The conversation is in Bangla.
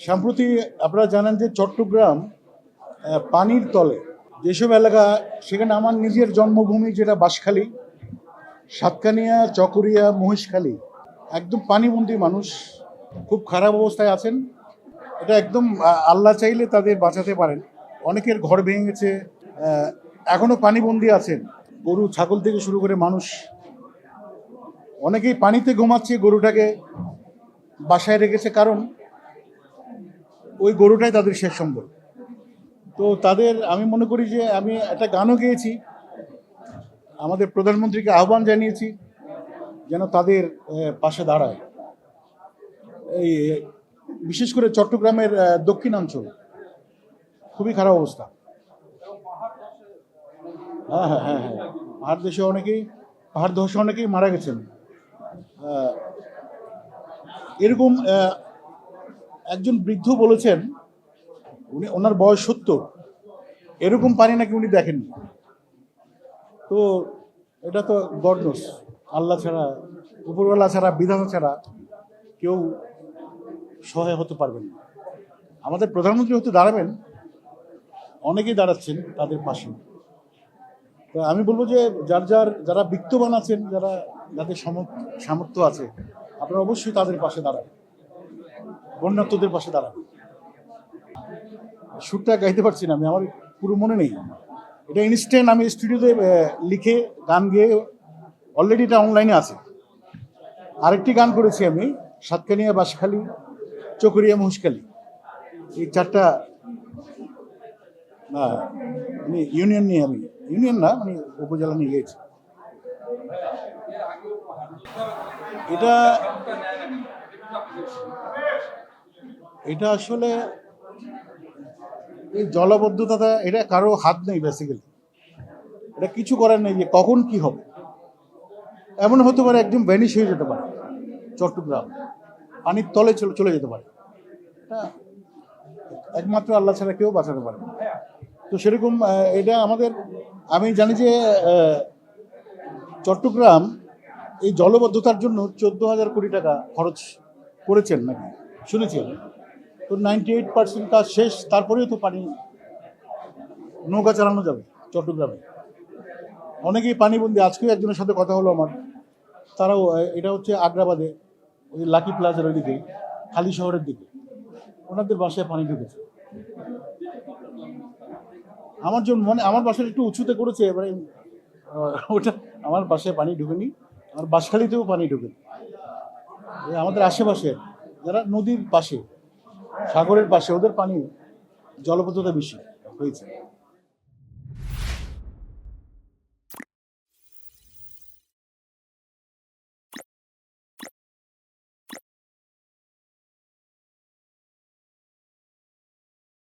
সম্প্রতি আপনারা জানেন যে চট্টগ্রাম পানির তলে যেসব এলাকা, সেখানে আমার নিজের জন্মভূমি যেটা বাঁশখালী, সাতকানিয়া, চকরিয়া, মহিষখালী, একদম পানিবন্দী মানুষ খুব খারাপ অবস্থায় আছেন। এটা একদম আল্লাহ চাইলে তাদের বাঁচাতে পারেন। অনেকের ঘর ভেঙে গেছে, এখনো পানিবন্দী আছেন। গরু ছাগল থেকে শুরু করে মানুষ, অনেকেই পানিতে ঘুমাচ্ছে, গরুটাকে বাসায় রেখেছে, কারণ ওই গরুটাই তাদের শেষ সম্বল। তো তাদের আমি মনে করি যে আমি একটা গানও গেয়েছি, আমাদের প্রধানমন্ত্রীকে আহ্বান জানিয়েছি যেন তাদের পাশে দাঁড়ায়। এই বিশেষ করে চট্টগ্রামের দক্ষিণাঞ্চল খুবই খারাপ অবস্থা। হ্যাঁ হ্যাঁ হ্যাঁ হ্যাঁ, পাহাড় ধসে অনেকেই মারা গেছেন। এরকম একজন বৃদ্ধ বলেছেন, ওনার বয়স 70, এরকম পানি নাকি উনি দেখেননি। তো এটা তো গড নোস, আল্লাহ ছাড়া, উপরওয়ালা ছাড়া, বিধাতা ছাড়া কেউ সহায় হতে পারবেন না। আমাদের প্রধানমন্ত্রী হতে দাঁড়াবেন, অনেকেই দাঁড়াচ্ছেন তাদের পাশে। তো আমি বলবো যে যারা বিত্তবান আছেন, যাদের সামর্থ্য আছে, আপনারা অবশ্যই তাদের পাশে দাঁড়ান, বন্যার্থদের পাশে দাঁড়ান। সুরটা গাইতে পারছি না আমি, আমার পুরো মনে নেই। এটা ইনস্ট্যান্ট আমি স্টুডিওতে লিখে গান গেয়ে অলরেডি এটা অনলাইনে আছে। আরেকটি গান করেছি আমি সাতকানিয়া, বাঁশখালী, চকরিয়া, মহিষখালী, এই চারটা মানে ইউনিয়ন নিয়ে, আমি ইউনিয়ন না মানে উপজেলা নিয়ে গিয়েছি। এটা এটা আসলে এই জলাবদ্ধতা, এটা কারো হাত নেই বেসিক্যালি। এটা কিছু করার নেই যে কখন কি হবে। এমন হতে পারে একদম ভ্যানিশ হয়ে যেতে পারে চট্টগ্রাম, পানির তলে চলে যেতে পারে। একমাত্র আল্লাহ ছাড়া কেউ বাঁচাতে পারে না। তো সেরকম এটা আমাদের, আমি জানি যে চট্টগ্রাম এই জলবদ্ধতার জন্য 14,000 কোটি টাকা খরচ করেছেন নাকি শুনেছি আমি। তো 98% কাজ শেষ, তারপরেও তো পানি, নৌকা চালানো যাবে চট্টগ্রামে। অনেকেই পানিবন্দী। আজকেও একজনের সাথে কথা হলো আমার, তারাও, এটা হচ্ছে আগ্রাবাদে, ওই লাকি প্লাজার ওইদিকে, খালি শহরের দিকে, ওনাদের বাসায় পানি ঢুকেছে। আমার জন্য মানে আমার বাসাটা একটু উঁচুতে করেছে, এবারে ওটা আমার বাসায় পানি ঢুকেনি, আমার বাঁশখালীতেও পানি ঢুকেনি। আমাদের আশেপাশে যারা নদীর পাশে, সাগরের পাশে, ওদের পানি জলবদ্ধতা বেশি হয়েছে।